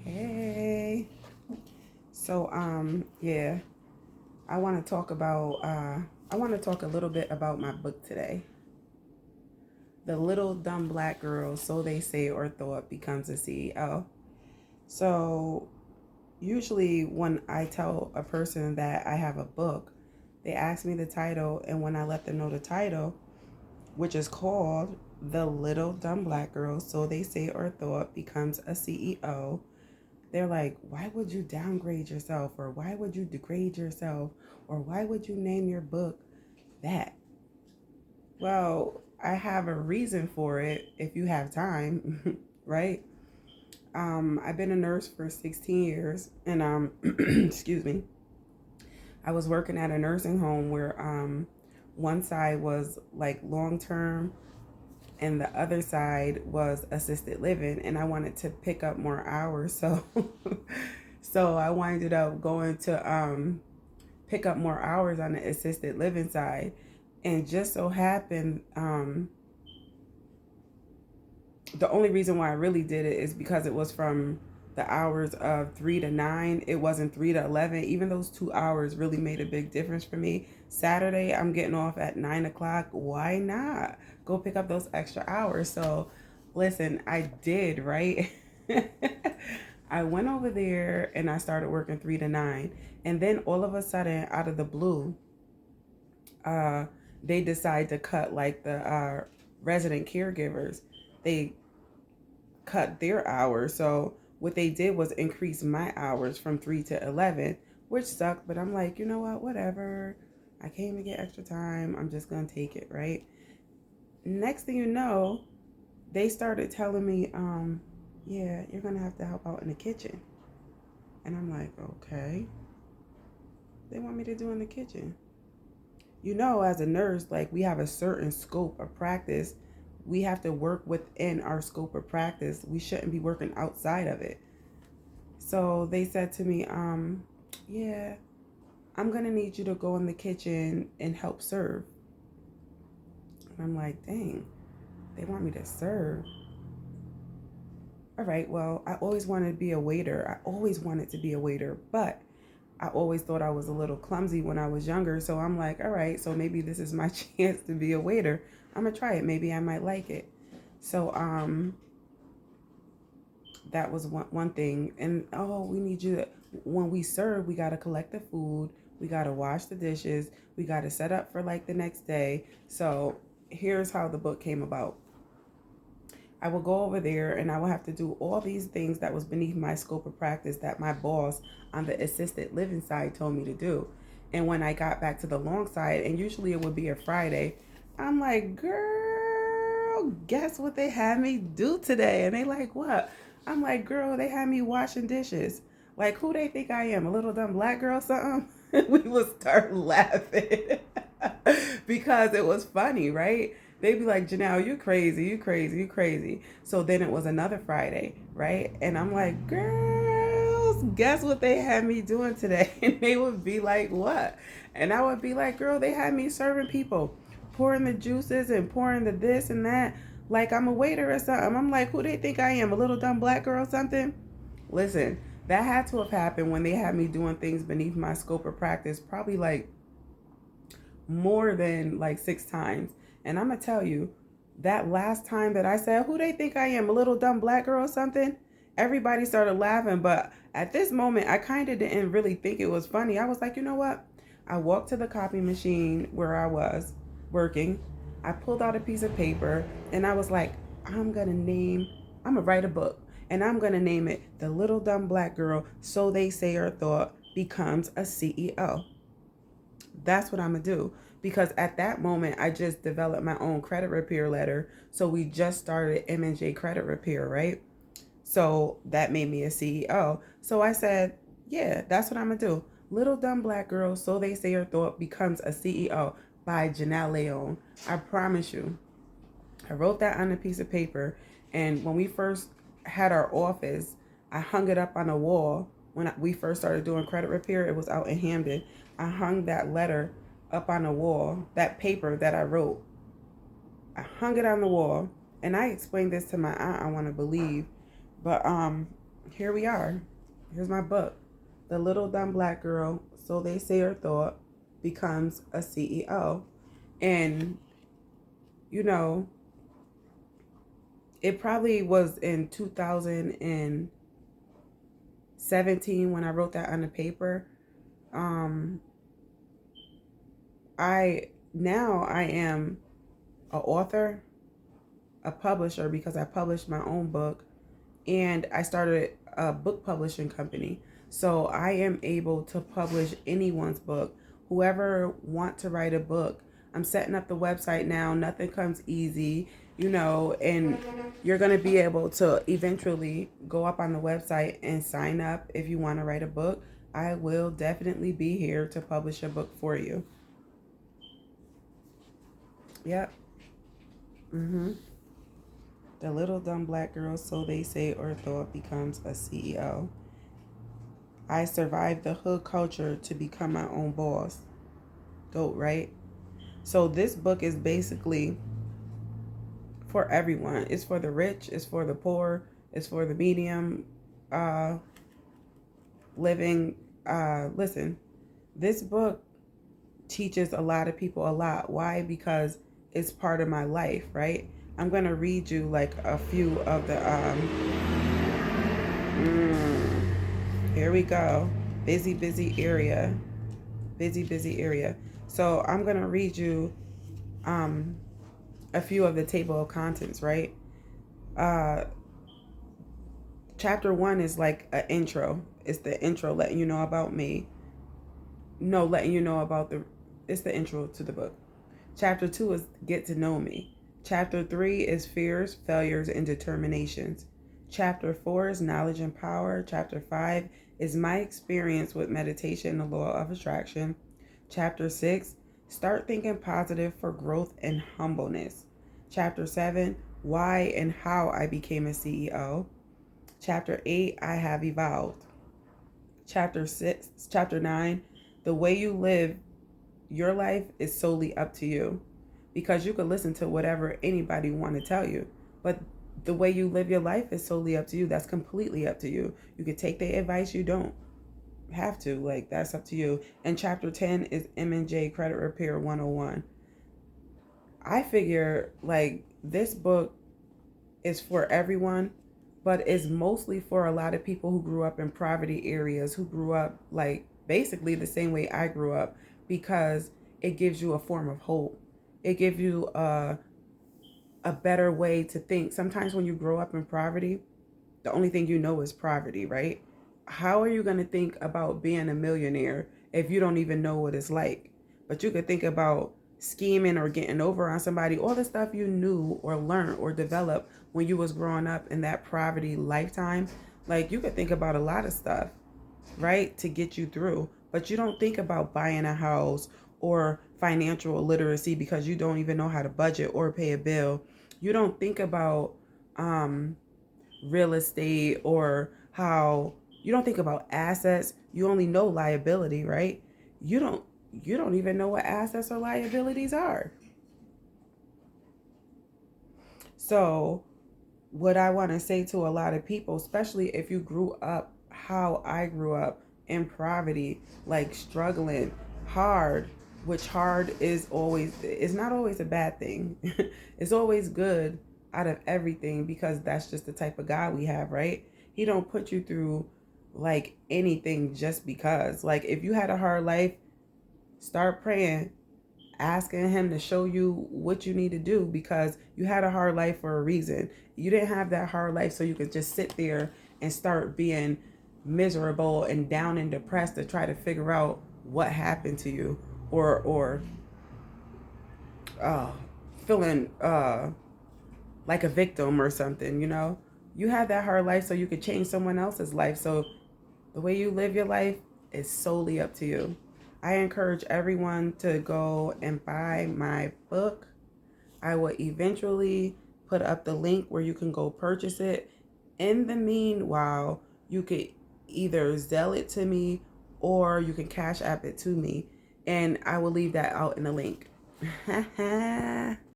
Hey. Yeah, I want to talk about I want to talk a little bit about my book today. The Little Dumb Black Girl, So They Say or Thought, Becomes a CEO. So, usually when I tell a person that I have a book, they ask me the title, and when I let them know the title, which is called The Little Dumb Black Girl, So They Say or Thought, Becomes a CEO, they're like, why would you downgrade yourself? Or why would you degrade yourself? Or why would you name your book that? Well, I have a reason for it if you have time, right? I've been a nurse for 16 years, and excuse me, I was working at a nursing home where one side was like long term and the other side was assisted living, and I wanted to pick up more hours. So I winded up going to pick up more hours on the assisted living side. And just so happened, the only reason why I really did it is because it was from the hours of 3 to 9. It wasn't 3 to 11. Even those 2 hours really made a big difference for me. Saturday, I'm getting off at 9 o'clock. Why not go pick up those extra hours? So, listen, I did, right? I went over there and I started working 3 to 9. And then all of a sudden, out of the blue, uh, they decide to cut like the resident caregivers. They cut their hours. So what they did was increase my hours from 3 to 11, which sucked. But I'm like, you know what? Whatever. I came to get extra time. I'm just going to take it, right? Next thing you know, they started telling me, yeah, you're going to have to help out in the kitchen. And I'm like, okay. They want me to do in the kitchen. You know, as a nurse, like we have a certain scope of practice. We have to work within our scope of practice. We shouldn't be working outside of it. So they said to me, yeah, I'm gonna need you to go in the kitchen and help serve. And I'm like, dang, they want me to serve. All right, well, I always wanted to be a waiter. I always wanted to be a waiter, but I always thought I was a little clumsy when I was younger. So I'm like, all right, so maybe this is my chance to be a waiter. I'm gonna try it. Maybe I might like it. So that was one thing. And oh, we need you to, when we serve, we gotta collect the food, we gotta wash the dishes, we gotta set up for like the next day. So here's how the book came about. I will go over there and I will have to do all these things that was beneath my scope of practice that my boss on the assisted living side told me to do. And when I got back to the long side, and usually it would be a Friday, I'm like, girl, guess what they had me do today? And they like, what? I'm like, girl, they had me washing dishes. Like, who they think I am? A little dumb black girl, something? We would start laughing because it was funny, right? They'd be like, Janelle, you crazy, you crazy, you crazy. So then it was another Friday, right? And I'm like, girls, guess what they had me doing today? And they would be like, what? And I would be like, girl, they had me serving people, pouring the juices and pouring the this and that, like I'm a waiter or something. I'm like, who they think I am? A little dumb black girl or something? Listen, that had to have happened when they had me doing things beneath my scope of practice, probably like more than like 6 times. And I'm gonna tell you, that last time that I said, who they think I am, a little dumb black girl or something, everybody started laughing. But at this moment, I kind of didn't really think it was funny. I was like, you know what? I walked to the copy machine where I was working. I pulled out a piece of paper and I was like, I'm gonna write a book and I'm gonna name it The Little Dumb Black Girl, So They Say or Thought, Becomes a CEO. That's what I'm gonna do, because at that moment I just developed my own credit repair letter. So we just started M&J Credit Repair, right? So that made me a CEO. So I said, yeah, that's what I'm gonna do. Little Dumb Black Girl, So They Say or Thought, Becomes a CEO by Janelle Leon. I promise you. I wrote that on a piece of paper, and when we first had our office, I hung it up on a wall. When we first started doing credit repair, it was out in Hamden. I hung that letter up on the wall, that paper that I wrote. I hung it on the wall, and I explained this to my aunt, I want to believe, but here we are. Here's my book. The Little Dumb Black Girl, So They Say or Thought, Becomes a CEO. And, you know, it probably was in 2017 when I wrote that on the paper. I am an author, a publisher because I published my own book, and I started a book publishing company. So I am able to publish anyone's book. Whoever want to write a book, I'm setting up the website now. Nothing comes easy, and you're going to be able to eventually go up on the website and sign up if you want to write a book. I will definitely be here to publish a book for you. Yep. Mm-hmm. The Little Dumb Black Girl, So They Say or Thought, Becomes a CEO. I survived the hood culture to become my own boss. Dope, right? So this book is basically for everyone. It's for the rich, it's for the poor, it's for the medium uh, living. Listen, this book teaches a lot of people a lot. Why? Because it's part of my life, right? I'm going to read you like a few of the here we go. Busy area. Busy area. So I'm going to read you a few of the table of contents, right? Chapter 1 is like an intro. It's the intro letting you know about me. No, letting you know about it's the intro to the book. Chapter 2 is get to know me. Chapter 3 is fears, failures, and determinations. Chapter 4 is knowledge and power. Chapter 5 is my experience with meditation and the law of attraction. Chapter 6, start thinking positive for growth and humbleness. Chapter 7, why and how I became a CEO. Chapter 8, I have evolved. Chapter 9, the way you live your life is solely up to you, because you could listen to whatever anybody want to tell you, but the way you live your life is solely up to you. That's completely up to you. You could take their advice, you don't have to, like, that's up to you. And chapter 10 is M&J Credit Repair 101. I figure like this book is for everyone, but it's mostly for a lot of people who grew up in poverty areas, who grew up like basically the same way I grew up, because it gives you a form of hope. It gives you a better way to think. Sometimes when you grow up in poverty, the only thing you know is poverty, right? How are you going to think about being a millionaire if you don't even know what it's like? But you could think about scheming or getting over on somebody, all the stuff you knew or learned or developed when you was growing up in that poverty lifetime. Like, you could think about a lot of stuff, right, to get you through. But you don't think about buying a house or financial literacy because you don't even know how to budget or pay a bill. You don't think about real estate, or how you don't think about assets. You only know liability, right? You don't even know what assets or liabilities are. So what I want to say to a lot of people, especially if you grew up how I grew up, in poverty, like struggling hard, which hard is not always a bad thing. It's always good out of everything, because that's just the type of God we have, right? He don't put you through like anything just because. Like, if you had a hard life, start praying, asking him to show you what you need to do, because you had a hard life for a reason. You didn't have that hard life so you could just sit there and start being miserable and down and depressed to try to figure out what happened to you, or uh, feeling like a victim or something. You had that hard life so you could change someone else's life. So the way you live your life is solely up to you. I encourage everyone to go and buy my book. I will eventually put up the link where you can go purchase it. In the meanwhile, you could either Zelle it to me or you can Cash App it to me. And I will leave that out in the link.